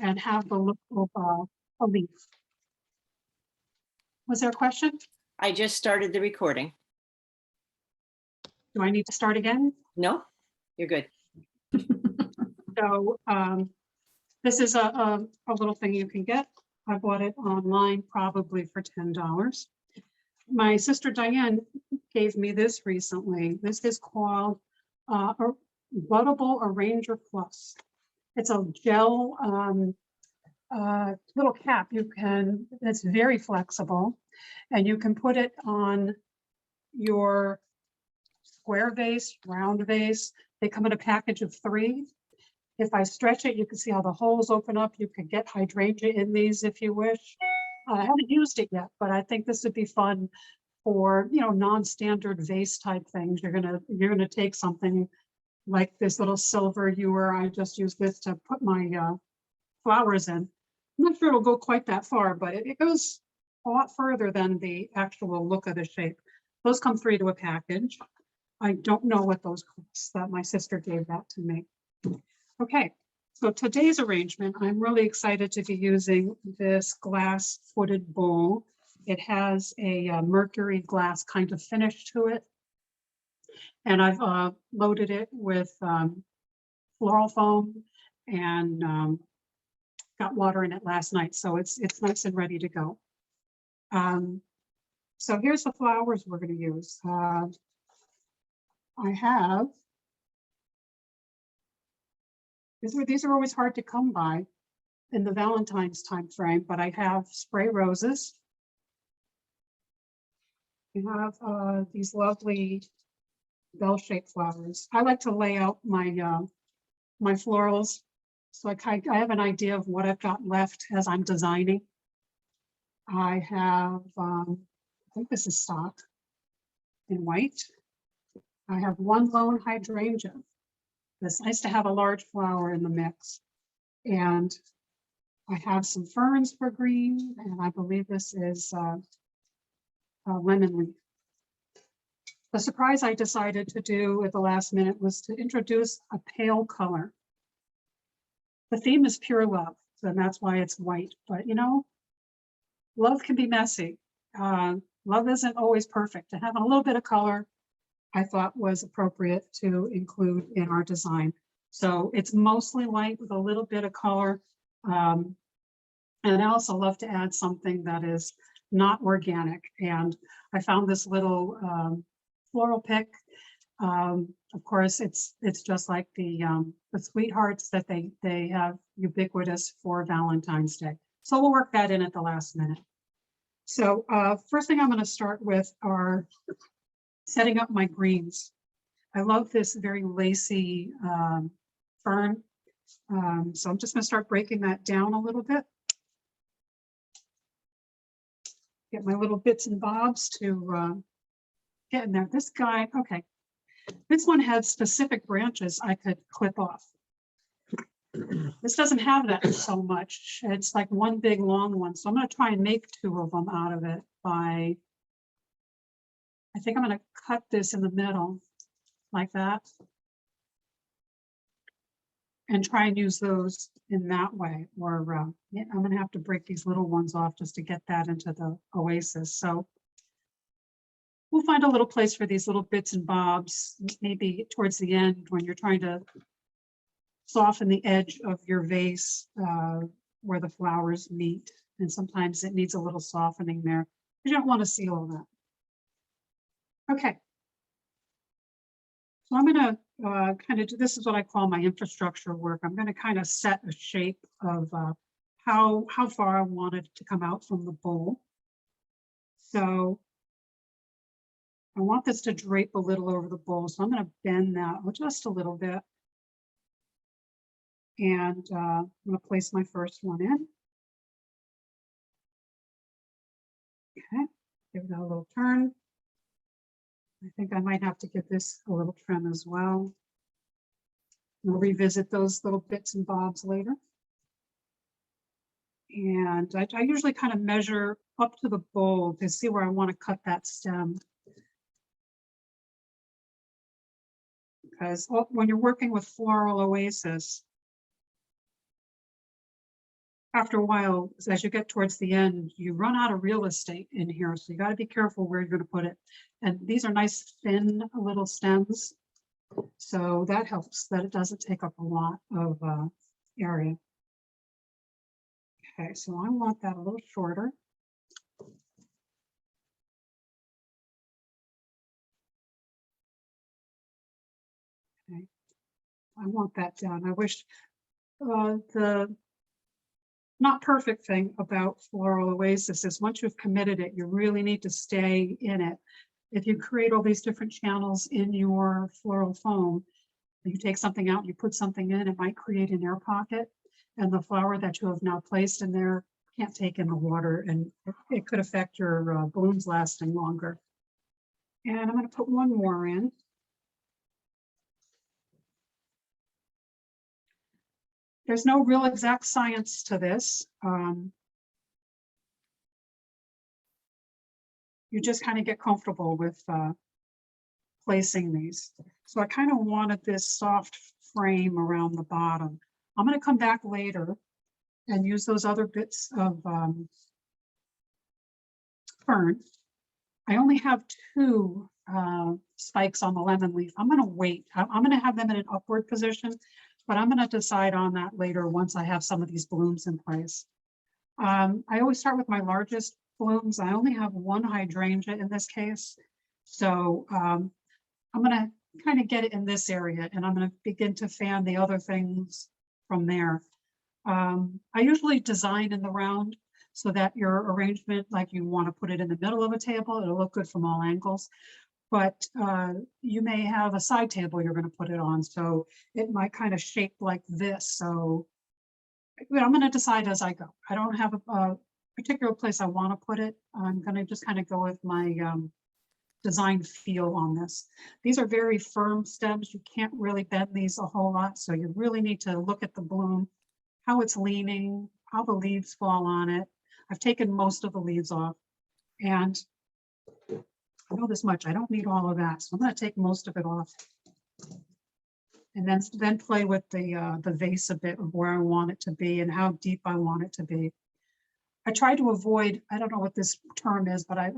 and have the look of a leaf. Was there a question? I just started the recording. Do I need to start again? No, you're good. So this is a little thing you can get. I bought it online probably for $10. My sister Diane gave me this recently. This is called Buttable Arranger Plus. It's a gel little cap. It's very flexible, and you can put it on your square vase, round vase. They come in a package of 3. If I stretch it, you can see how the holes open up. You could get hydrangea in these if you wish. I haven't used it yet, but I think this would be fun for, non-standard vase type things. You're gonna take something like this little silver ewer. I just use this to put my flowers in. I'm not sure it'll go quite that far, but it goes a lot further than the actual look of the shape. Those come 3 to a package. I don't know what those cost. That my sister gave that to me. Okay, so today's arrangement, I'm really excited to be using this glass footed bowl. It has a mercury glass kind of finish to it. And I've loaded it with floral foam and got water in it last night. So it's nice and ready to go. So here's the flowers we're going to use. I have, these are always hard to come by in the Valentine's time frame, but I have spray roses. I have these lovely bell-shaped flowers. I like to lay out my my florals, so I have an idea of what I've got left as I'm designing. I have, I think this is stock in white. I have 1 lone hydrangea. It's nice to have a large flower in the mix. And I have some ferns for green, and I believe this is lemon leaf. The surprise I decided to do at the last minute was to introduce a pale color. The theme is pure love, and that's why it's white. But love can be messy. Love isn't always perfect. And having a little bit of color, I thought was appropriate to include in our design. So it's mostly white with a little bit of color. And I also love to add something that is not organic. And I found this little floral pick. Of course, it's just like the sweethearts that they have ubiquitous for Valentine's Day. So we'll work that in at the last minute. So first thing I'm going to start with are setting up my greens. I love this very lacy fern. So I'm just going to start breaking that down a little bit. Get my little bits and bobs to get in there. This guy, okay. This one had specific branches I could clip off. This doesn't have that so much. It's like one big long one. So I'm going to try and make 2 of them out of it by, I think I'm going to cut this in the middle like that and try and use those in that way. Or yeah, I'm going to have to break these little ones off just to get that into the oasis. So we'll find a little place for these little bits and bobs, maybe towards the end when you're trying to soften the edge of your vase where the flowers meet. And sometimes it needs a little softening there. You don't want to see all that. Okay. So I'm going to kind of do, this is what I call my infrastructure work. I'm going to kind of set a shape of how far I want it to come out from the bowl. So I want this to drape a little over the bowl. So I'm going to bend that just a little bit. And I'm going to place my first one in. Okay, give that a little turn. I think I might have to give this a little trim as well. We'll revisit those little bits and bobs later. And I usually kind of measure up to the bowl to see where I want to cut that stem. Because when you're working with floral oasis, after a while, as you get towards the end, you run out of real estate in here. So you got to be careful where you're going to put it. And these are nice thin little stems. So that helps that it doesn't take up a lot of area. Okay, so I want that a little shorter. Okay, I want that down. I wish the not perfect thing about Floral Oasis is once you've committed it, you really need to stay in it. If you create all these different channels in your floral foam, you take something out, you put something in, it might create an air pocket, and the flower that you have now placed in there can't take in the water, and it could affect your blooms lasting longer. And I'm going to put one more in. There's no real exact science to this. You just kind of get comfortable with placing these. So I kind of wanted this soft frame around the bottom. I'm going to come back later and use those other bits of fern. I only have 2 spikes on the lemon leaf. I'm going to wait. I'm going to have them in an upward position, but I'm going to decide on that later once I have some of these blooms in place. I always start with my largest blooms. I only have 1 hydrangea in this case. So I'm going to kind of get it in this area, and I'm going to begin to fan the other things from there. I usually design in the round so that your arrangement, like you want to put it in the middle of a table, it'll look good from all angles. But you may have a side table you're going to put it on, so it might kind of shape like this. So I'm going to decide as I go. I don't have a particular place I want to put it. I'm going to just kind of go with my design feel on this. These are very firm stems. You can't really bend these a whole lot, so you really need to look at the bloom, how it's leaning, how the leaves fall on it. I've taken most of the leaves off, and I know this much, I don't need all of that, so I'm going to take most of it off, and then play with the vase a bit of where I want it to be and how deep I want it to be. I try to avoid, I don't know what this term is, but I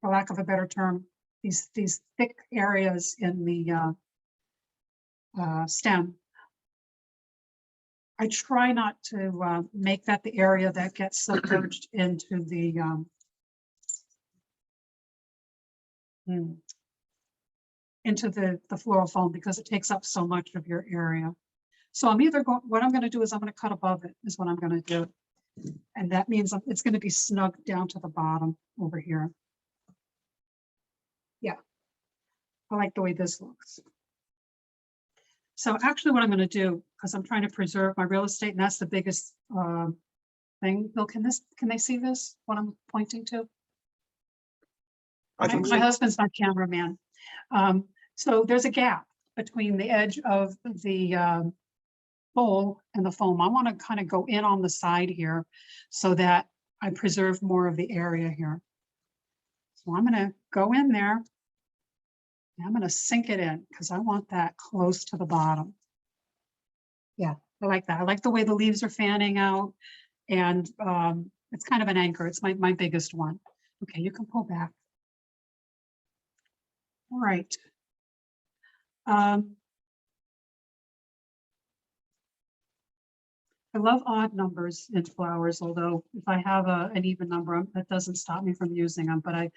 for lack of a better term, these thick areas in the stem. I try not to make that the area that gets submerged into the floral foam, because it takes up so much of your area. So I'm either going, what I'm going to do is I'm going to cut above it is what I'm going to do. And that means it's going to be snug down to the bottom over here. Yeah, I like the way this looks. So actually what I'm going to do, because I'm trying to preserve my real estate, and that's the biggest thing. Bill, can they see this, what I'm pointing to? My husband's my cameraman. So there's a gap between the edge of the bowl and the foam. I want to kind of go in on the side here so that I preserve more of the area here. So I'm going to go in there, and I'm going to sink it in because I want that close to the bottom. Yeah, I like that. I like the way the leaves are fanning out, and it's kind of an anchor. It's my biggest one. Okay, you can pull back. All right. I love odd numbers in flowers, although if I have an even number, that doesn't stop me from using them, but I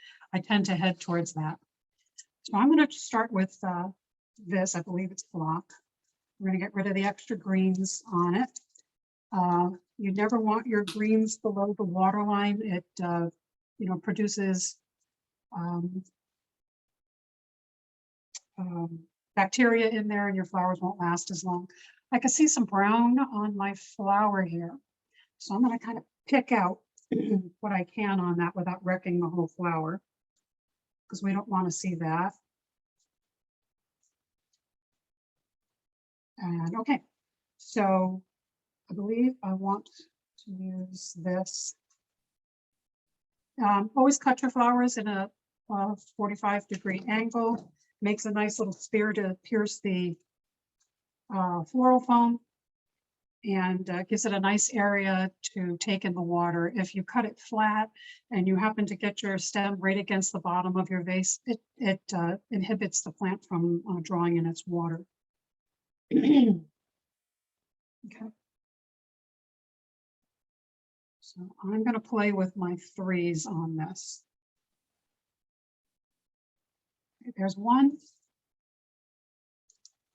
tend to head towards that. So I'm going to start with this. I believe it's block. We're going to get rid of the extra greens on it. You never want your greens below the water line. It produces bacteria in there, and your flowers won't last as long. I can see some brown on my flower here, so I'm going to kind of pick out what I can on that without wrecking the whole flower, because we don't want to see that. And okay, so I believe I want to use this. Always cut your flowers in a 45-degree angle. Makes a nice little spear to pierce the floral foam. and gives it a nice area to take in the water. If you cut it flat and you happen to get your stem right against the bottom of your vase, it inhibits the plant from drawing in its water. Okay. So I'm going to play with my 3s on this. Okay, there's one.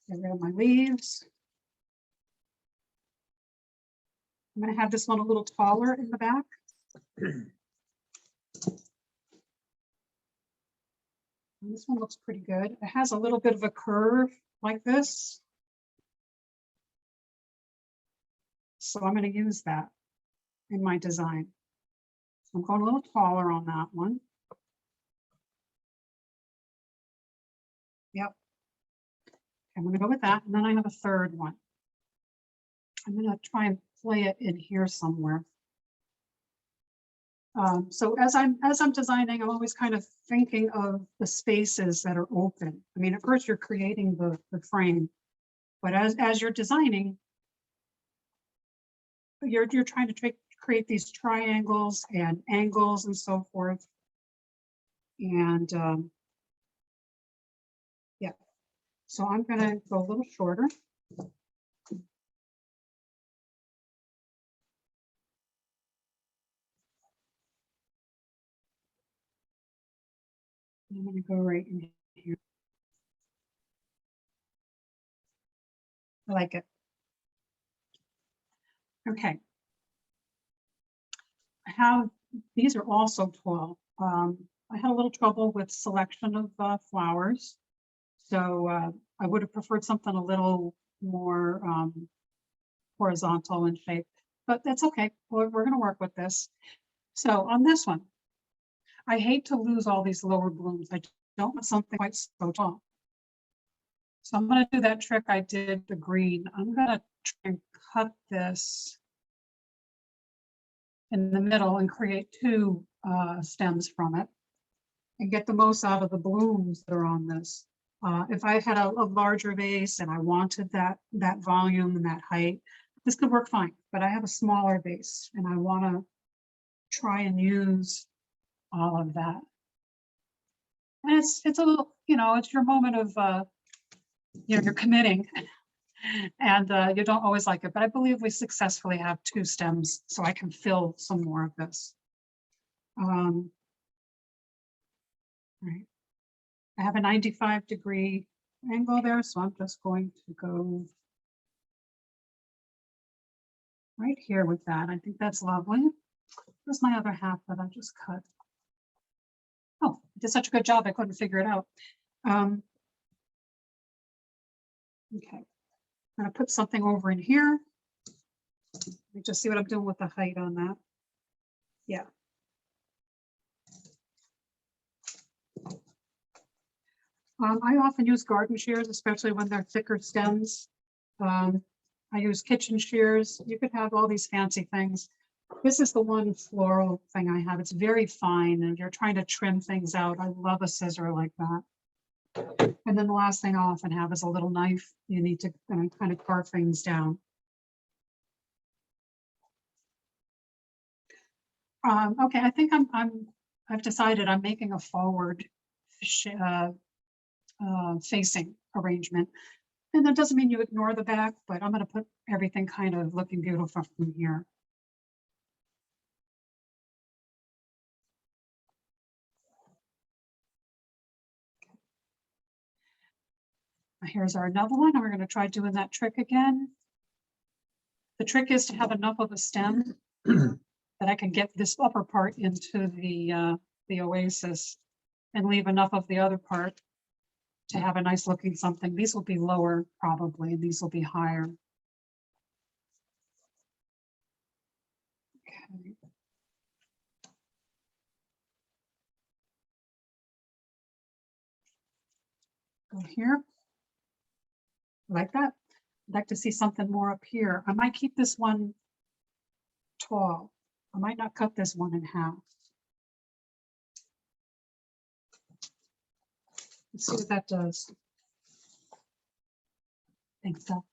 Get rid of my leaves. I'm going to have this one a little taller in the back. And this one looks pretty good. It has a little bit of a curve like this. So I'm going to use that in my design. So I'm going a little taller on that one. Yep. I'm going to go with that. And then I have a third one. I'm going to try and play it in here somewhere. So as I'm designing, I'm always kind of thinking of the spaces that are open. I mean, at first you're creating the frame, but as you're designing, you're trying to create these triangles and angles and so forth. And yeah, so I'm going to go a little shorter. I'm going to go right in here. I like it. Okay. These are also 12. I had a little trouble with selection of flowers. So I would have preferred something a little more horizontal in shape, but that's okay. We're going to work with this. So on this one, I hate to lose all these lower blooms. I don't want something quite so tall. So I'm going to do that trick I did the green. I'm going to try and cut this in the middle and create 2 stems from it and get the most out of the blooms that are on this. If I had a larger vase and I wanted that volume and that height, this could work fine, but I have a smaller vase and I want to try and use all of that. And it's a little, it's your moment of, you're committing and you don't always like it, but I believe we successfully have 2 stems, so I can fill some more of this. Right. I have a 95-degree angle there, so I'm just going to go right here with that. I think that's lovely. Where's my other half that I just cut? Oh, I did such a good job, I couldn't figure it out. Okay, I'm gonna put something over in here. Let me just see what I'm doing with the height on that. Yeah. I often use garden shears, especially when they're thicker stems. I use kitchen shears. You could have all these fancy things. This is the one floral thing I have. It's very fine and you're trying to trim things out. I love a scissor like that. And then the last thing I often have is a little knife. You need to kind of carve things down. Okay, I think I've decided I'm making a forward facing arrangement. And that doesn't mean you ignore the back, but I'm going to put everything kind of looking beautiful from here. Here's our another one, and we're going to try doing that trick again. The trick is to have enough of a stem that I can get this upper part into the oasis and leave enough of the other part to have a nice looking something. These will be lower probably, and these will be higher. Okay. Go here. Like that. I'd like to see something more up here. I might keep this one tall. I might not cut this one in half. Let's see what that does. I think so.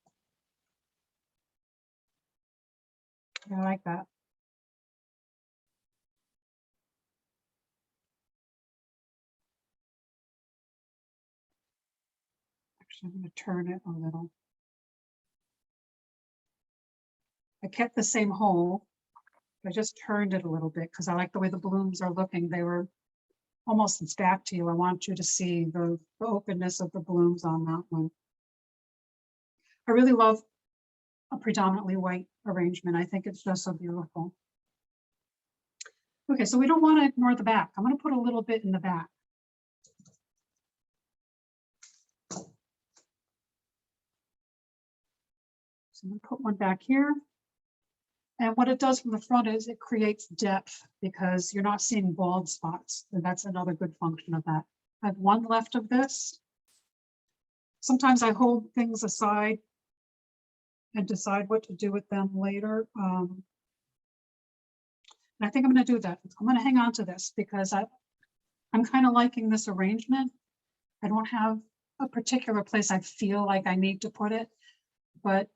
I like that. Actually, I'm going to turn it a little. I kept the same hole. I just turned it a little bit because I like the way the blooms are looking. They were almost, it's back to you. I want you to see the openness of the blooms on that one. I really love a predominantly white arrangement. I think it's just so beautiful. Okay, so we don't want to ignore the back. I'm going to put a little bit in the back. So I'm going to put one back here. And what it does from the front is it creates depth because you're not seeing bald spots. And that's another good function of that. I have one left of this. Sometimes I hold things aside and decide what to do with them later. And I think I'm going to do that. I'm going to hang on to this because I'm kind of liking this arrangement. I don't have a particular place I feel like I need to put it, but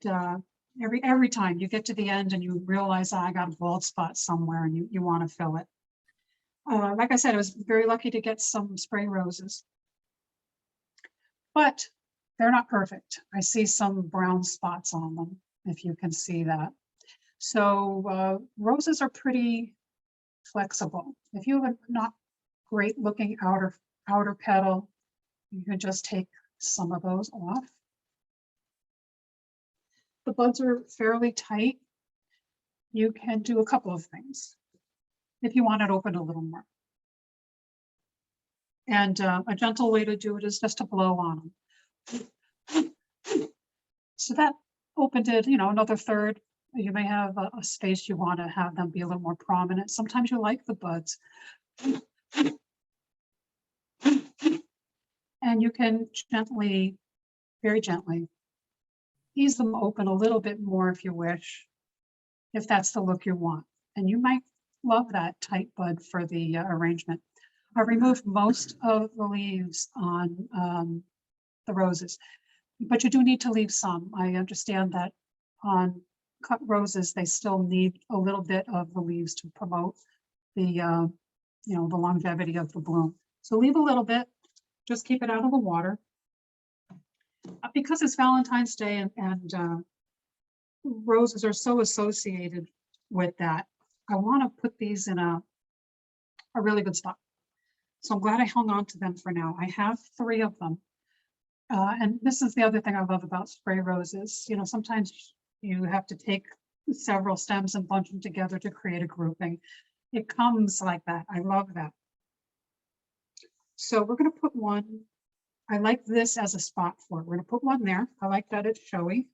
every time you get to the end and you realize, oh, I got a bald spot somewhere and you want to fill it. Like I said, I was very lucky to get some spray roses, but they're not perfect. I see some brown spots on them, if you can see that. So roses are pretty flexible. If you have a not great looking outer petal, you can just take some of those off. The buds are fairly tight. You can do a couple of things if you want it open a little more. And a gentle way to do it is just to blow on them. So that opened it, another third. You may have a space you want to have them be a little more prominent. Sometimes you like the buds. And you can gently, very gently, ease them open a little bit more if you wish, if that's the look you want. And you might love that tight bud for the arrangement. I removed most of the leaves on the roses, but you do need to leave some. I understand that on cut roses, they still need a little bit of the leaves to promote the, the longevity of the bloom. So leave a little bit, just keep it out of the water. Because it's Valentine's Day and roses are so associated with that, I want to put these in a really good spot. So I'm glad I hung on to them for now. I have 3 of them. And this is the other thing I love about spray roses. Sometimes you have to take several stems and bunch them together to create a grouping. It comes like that. I love that. So we're going to put one. I like this as a spot for it. We're going to put one there. I like that it's showy.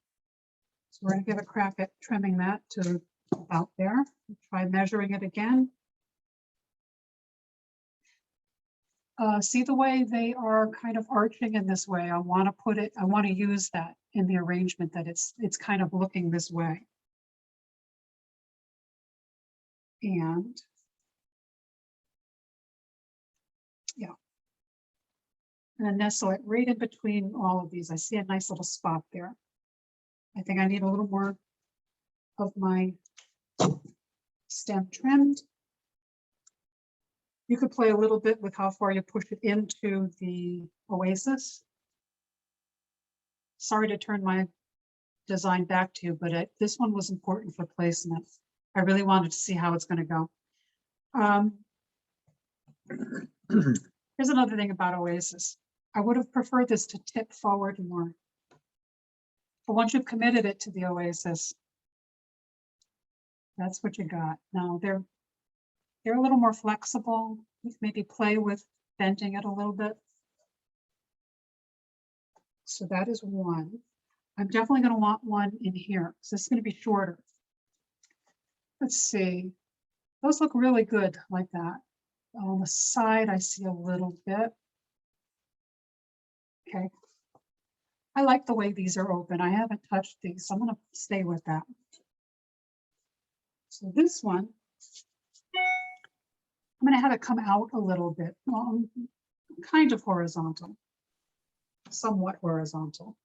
So we're going to give a crack at trimming that to about there. Try measuring it again. See the way they are kind of arching in this way. I want to use that in the arrangement, that it's kind of looking this way. And yeah. And then nestle it right in between all of these. I see a nice little spot there. I think I need a little more of my stem trimmed. You could play a little bit with how far you push it into the oasis. Sorry to turn my design back to you, but this one was important for placement. I really wanted to see how it's going to go. Here's another thing about oasis. I would have preferred this to tip forward more. But once you've committed it to the oasis, that's what you got. Now they're a little more flexible. You can maybe play with bending it a little bit. So that is one. I'm definitely going to want one in here. So this is going to be shorter. Let's see. Those look really good like that. On the side, I see a little bit. Okay. I like the way these are open. I haven't touched these, so I'm going to stay with that. So this one, I'm going to have it come out a little bit, kind of horizontal, somewhat horizontal.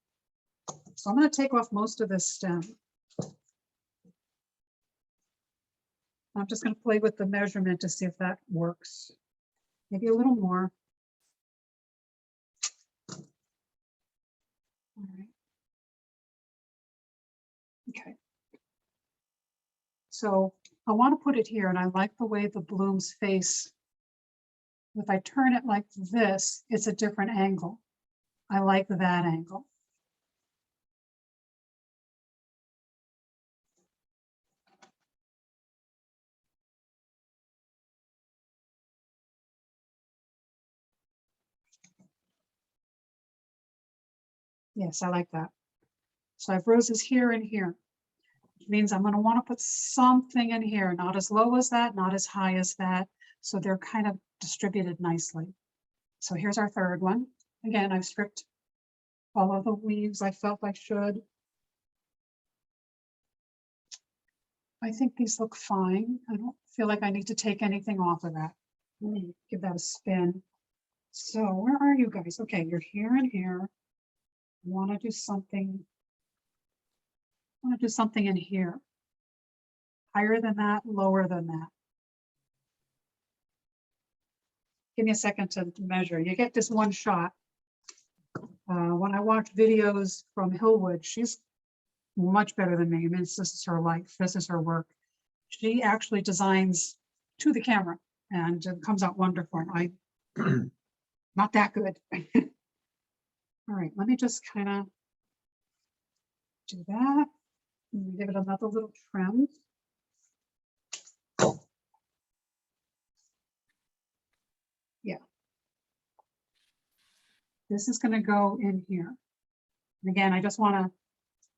So I'm going to take off most of this stem. I'm just going to play with the measurement to see if that works. Maybe a little more. All right. Okay. So I want to put it here, and I like the way the blooms face. If I turn it like this, it's a different angle. I like that angle. Yes, I like that. So I have roses here and here. Which means I'm going to want to put something in here, not as low as that, not as high as that. So they're kind of distributed nicely. So here's our third one. Again, I've stripped all of the leaves I felt I should. I think these look fine. I don't feel like I need to take anything off of that. Let me give that a spin. So where are you guys? Okay, you're here and here. I want to do something. I want to do something in here. Higher than that, lower than that. Give me a second to measure. You get this one shot. When I watch videos from Hillwood, she's much better than me. I mean, this is her life. This is her work. She actually designs to the camera and it comes out wonderful. I not that good. All right, let me just kind of do that. Give it another little trim. Yeah. This is going to go in here. And again, I just want to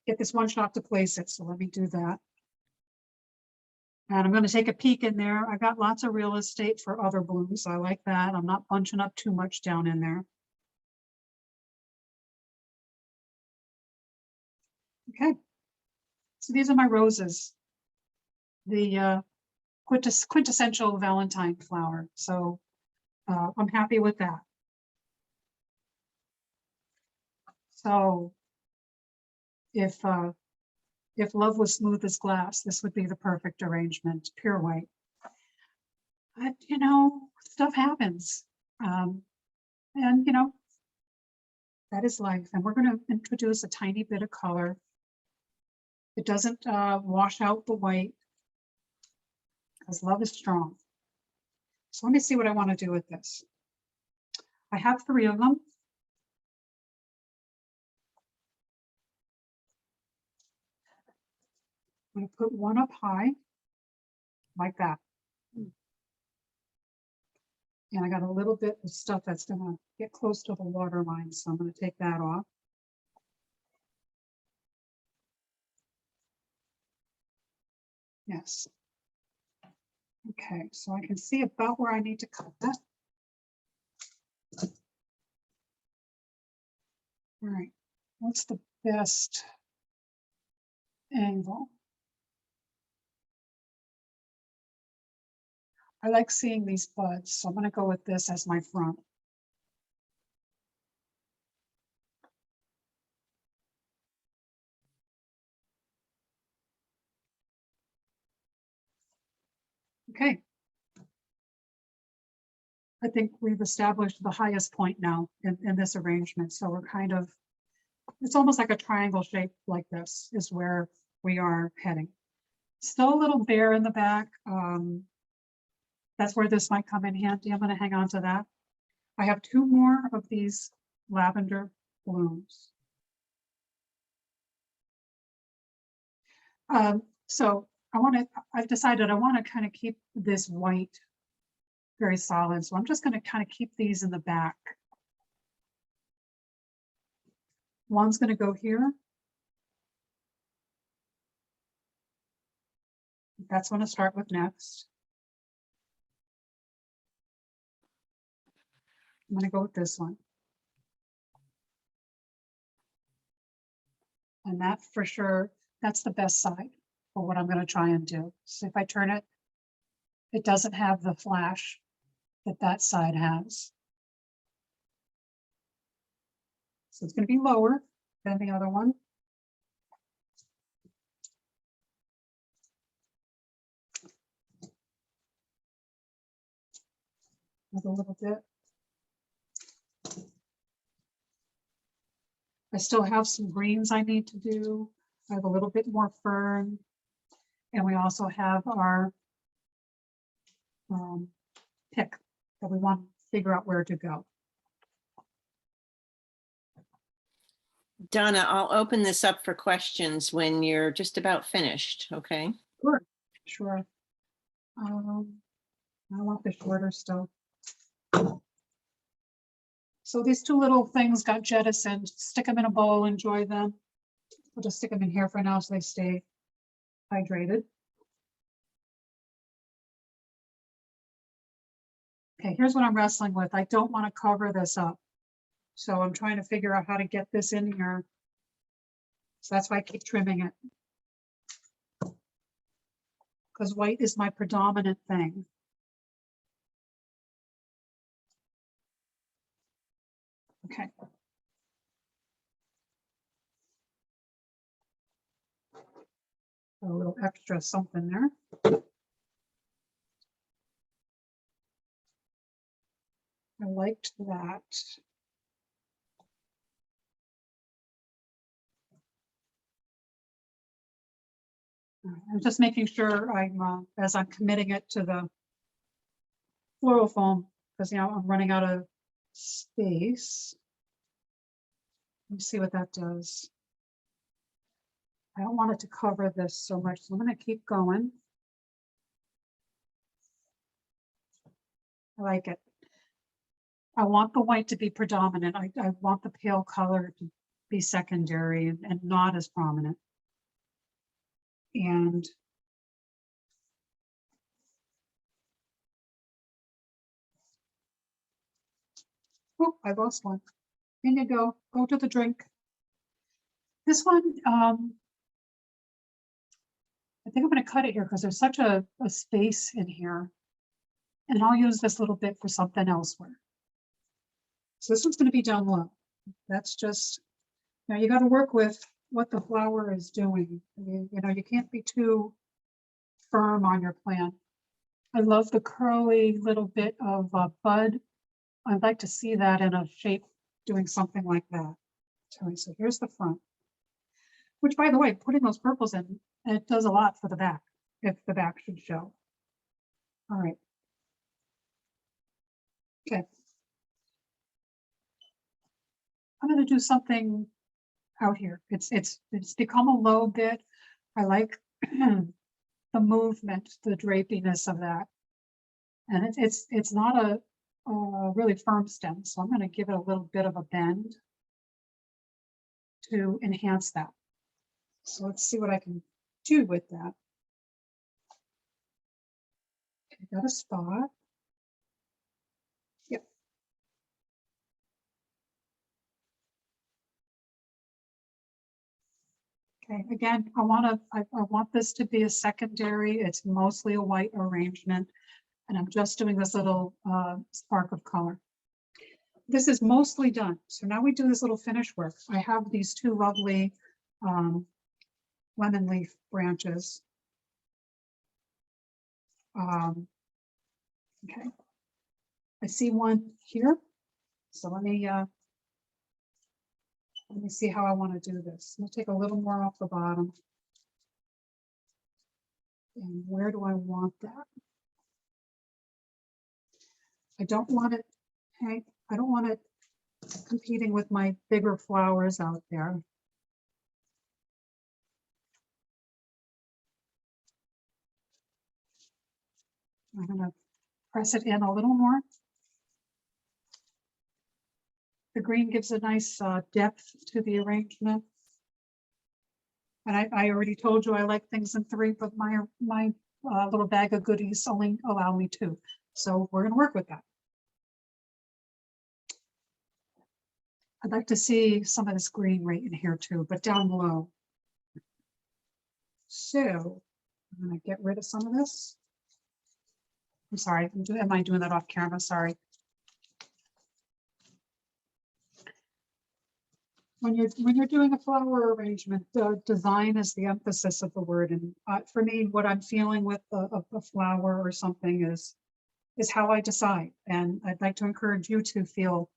get this one shot to place it. So let me do that. And I'm going to take a peek in there. I've got lots of real estate for other blooms. I like that. I'm not bunching up too much down in there. Okay. So these are my roses. The quintessential Valentine flower. So I'm happy with that. So if love was smooth as glass, this would be the perfect arrangement, pure white. But you know, stuff happens. And you know, that is life. And we're going to introduce a tiny bit of color. It doesn't wash out the white because love is strong. So let me see what I want to do with this. I have 3 of them. I'm going to put one up high, like that. And I got a little bit of stuff that's going to get close to the water line, so I'm going to take that off. Yes. Okay, so I can see about where I need to cut that. All right, what's the best angle? I like seeing these buds, so I'm going to go with this as my front. Okay. I think we've established the highest point now in this arrangement. So we're kind of, it's almost like a triangle shape like this is where we are heading. Still a little bare in the back. That's where this might come in handy. I'm going to hang on to that. I have 2 more of these lavender blooms. So I've decided I want to kind of keep this white very solid. So I'm just going to kind of keep these in the back. One's going to go here. That's what I'm going to start with next. I'm going to go with this one. And that for sure, that's the best side for what I'm going to try and do. So if I turn it, it doesn't have the flash that that side has. So it's going to be lower than the other one. with a little bit. I still have some greens I need to do. I have a little bit more fern. And we also have our pick that we want to figure out where to go. Donna, I'll open this up for questions when you're just about finished, okay? Sure, sure. I want the shorter stuff. So these two little things got jettisoned. Stick them in a bowl, enjoy them. We'll just stick them in here for now so they stay hydrated. Okay, here's what I'm wrestling with. I don't want to cover this up. So I'm trying to figure out how to get this in here. So that's why I keep trimming it. Because white is my predominant thing. Okay. A little extra something there. I liked that. I'm just making sure I'm, as I'm committing it to the floral foam, because I'm running out of space. Let me see what that does. I don't want it to cover this so much, so I'm going to keep going. I like it. I want the white to be predominant. I want the pale color to be secondary and not as prominent. And oh, I lost one. In you go. Go to the drink. This one, I think I'm going to cut it here because there's such a space in here. And I'll use this little bit for something elsewhere. So this one's going to be down low. That's just, now you got to work with what the flower is doing. You know, you can't be too firm on your plant. I love the curly little bit of bud. I'd like to see that in a shape doing something like that. So here's the front, which by the way, putting those purples in, it does a lot for the back, if the back should show. All right. Okay. I'm going to do something out here. It's become a low bit. I like the movement, the drapiness of that. And it's not a really firm stem, so I'm going to give it a little bit of a bend to enhance that. So let's see what I can do with that. Okay, got a spot. Yep. Okay, again, I want this to be a secondary. It's mostly a white arrangement, and I'm just doing this little spark of color. This is mostly done. So now we do this little finish work. I have these two lovely lemon leaf branches. Okay, I see one here. So let me see how I want to do this. I'm going to take a little more off the bottom. And where do I want that? I don't want it, Hank, I don't want it competing with my bigger flowers out there. I'm going to press it in a little more. The green gives a nice depth to the arrangement. And I already told you I like things in 3, but my little bag of goodies only allow me 2. So we're going to work with that. I'd like to see some of this green right in here too, but down low. So I'm going to get rid of some of this. I'm sorry, am I doing that off camera? Sorry. When you're doing a flower arrangement, design is the emphasis of the word. And for me, what I'm feeling with a flower or something is is how I decide. And I'd like to encourage you to feel,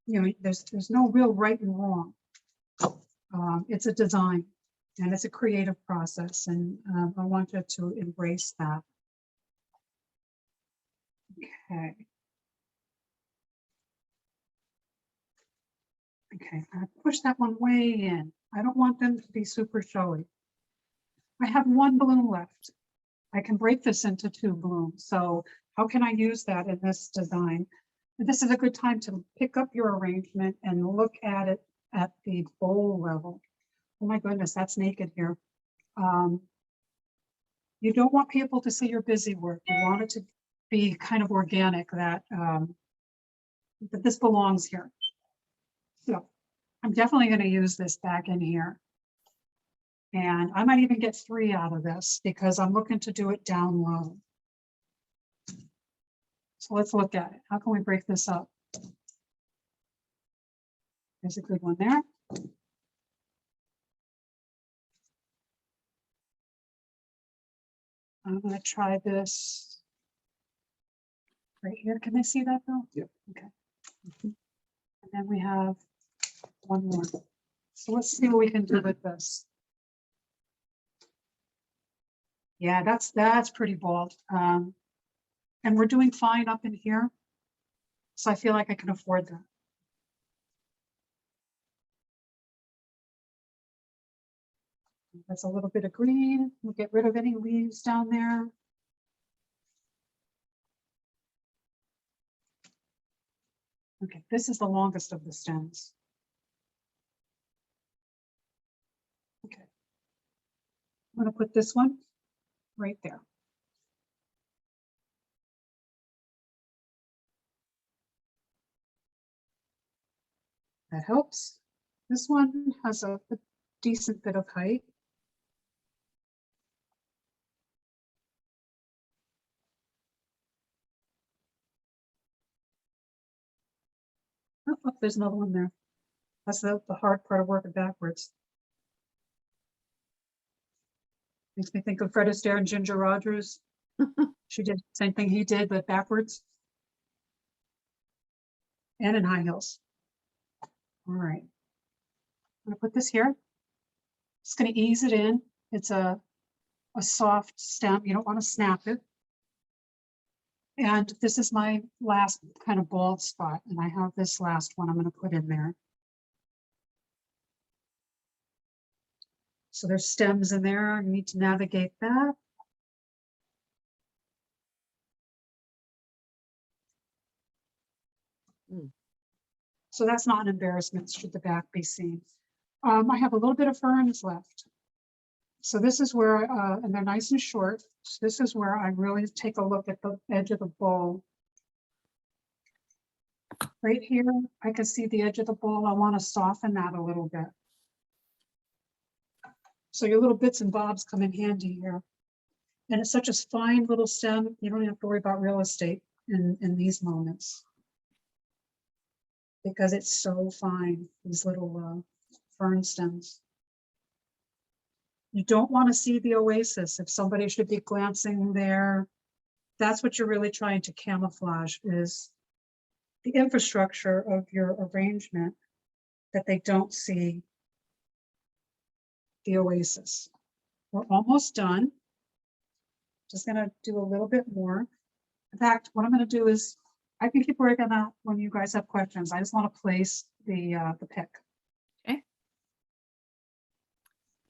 there's no real right and wrong. It's a design and it's a creative process. And I want you to embrace that. Okay. Okay, I push that one way in. I don't want them to be super showy. I have one balloon left. I can break this into 2 balloons. So how can I use that in this design? This is a good time to pick up your arrangement and look at it at the bowl level. Oh my goodness, that's naked here. You don't want people to see your busy work. You want it to be kind of organic, that this belongs here. So I'm definitely going to use this back in here. And I might even get 3 out of this because I'm looking to do it down low. So let's look at it. How can we break this up? There's a good one there. I'm going to try this right here. Can they see that though? Yep. Okay. And then we have one more. So let's see what we can do with this. Yeah, that's pretty bold. And we're doing fine up in here. So I feel like I can afford that. That's a little bit of green. We'll get rid of any leaves down there. Okay, this is the longest of the stems. Okay. I'm going to put this one right there. That helps. This one has a decent bit of height. Oh, look, there's another one there. That's the hard part of working backwards. Makes me think of Fred Astaire and Ginger Rogers. She did the same thing he did, but backwards. And in high heels. All right. I'm going to put this here. Just going to ease it in. It's a soft stem. You don't want to snap it. And this is my last kind of bald spot. And I have this last one I'm going to put in there. So there's stems in there. I need to navigate that. So that's not an embarrassment should the back be seen. I have a little bit of ferns left. So this is where, and they're nice and short. So this is where I really take a look at the edge of the bowl. Right here, I can see the edge of the bowl. I want to soften that a little bit. So your little bits and bobs come in handy here. And it's such a fine little stem. You don't have to worry about real estate in these moments. Because it's so fine, these little fern stems. You don't want to see the oasis. If somebody should be glancing there, that's what you're really trying to camouflage, is the infrastructure of your arrangement, that they don't see the oasis. We're almost done. Just going to do a little bit more. In fact, what I'm going to do is, I can keep working on that when you guys have questions. I just want to place the pick. Okay.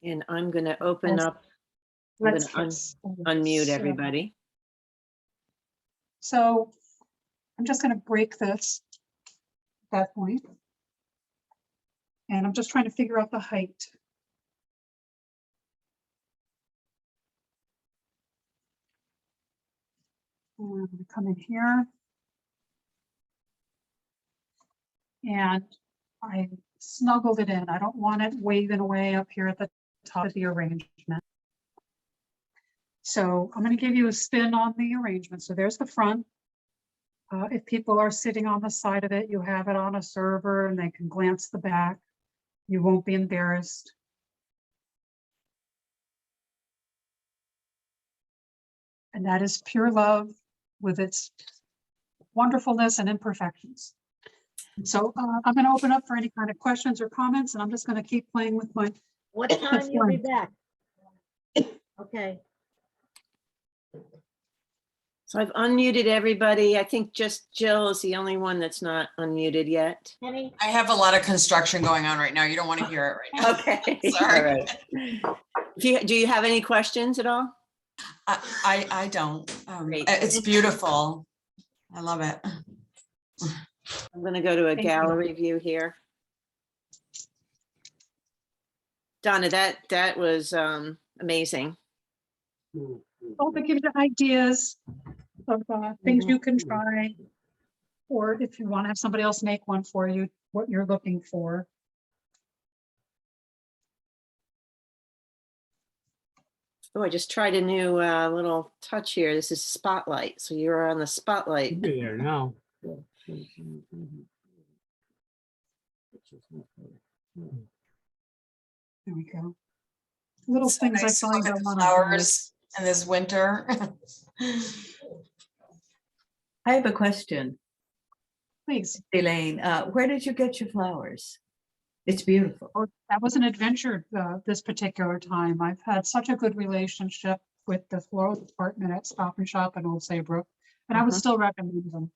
And I'm going to open up. I'm going to unmute everybody. So I'm just going to break this at that point. And I'm just trying to figure out the height. And I'm going to come in here. And I snuggled it in. I don't want it waving away up here at the top of the arrangement. So I'm going to give you a spin on the arrangement. So there's the front. If people are sitting on the side of it, you have it on a server and they can glance the back. You won't be embarrassed. And that is pure love. with its wonderfulness and imperfections. So I'm going to open up for any kind of questions or comments, and I'm just going to keep playing with my. What time you'll be back? Okay. So I've unmuted everybody. I think just Jill is the only one that's not unmuted yet. Penny? I have a lot of construction going on right now. You don't want to hear it right now. Okay. Sorry. All right. Do you have any questions at all? I don't. Great. It's beautiful. I love it. I'm going to go to a Thank you. gallery view here. Donna, that was amazing. Oh, to give you ideas of things you can try, or if you want to have somebody else make one for you, what you're looking for. Oh, I just tried a new little touch here. This is spotlight. So you're on the spotlight. Be there now. There we go. Little So things nice to I find look I at the want flowers in this winter. I have a question, Please. Elaine. Where did you get your flowers? It's beautiful. Oh, that was an adventure this particular time. I've had such a good relationship with the floral department at Stop and Shop in Old Saybrook, and I would Mhm. still recommend them.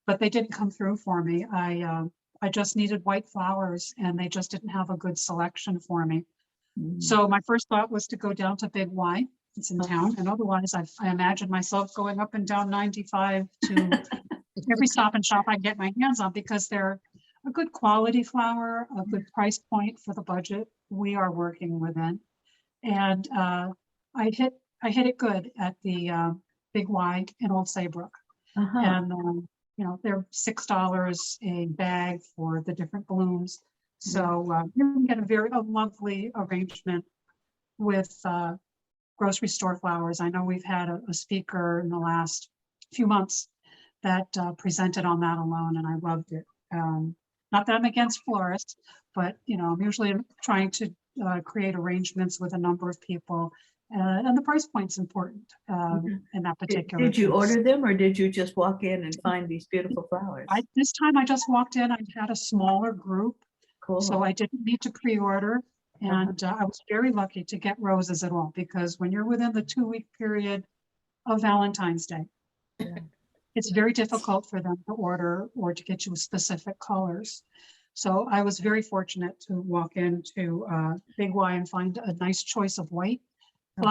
But they didn't come through for me. I just needed white flowers, and they just didn't have a good selection for me. So my first thought was to go down to Big Y. It's in town, and otherwise I imagine myself going up and down 95 to every Stop and Shop I can get my hands on, because they're a good quality flower, a good price point for the budget we are working within. And I hit it good at the Big Y in Old Saybrook. Uh-huh. And they're $6 a bag for the different blooms. So you can get a lovely arrangement with grocery store flowers. I know we've had a speaker in the last few months that presented on that alone, and I loved it. Not that I'm against florists, but I'm usually trying to create arrangements with a number of people, and the price point's important in that particular. Did you case. order them, or did you just walk in and find these beautiful flowers? This time I just walked in. I had a smaller group, Cool. so I didn't need to pre-order, and I was very lucky to get roses at all, because when you're within the 2-week period of Valentine's Day, Yeah. it's very difficult for them to order or to get you specific colors. So I was very fortunate to walk into Big Y and find a nice choice of white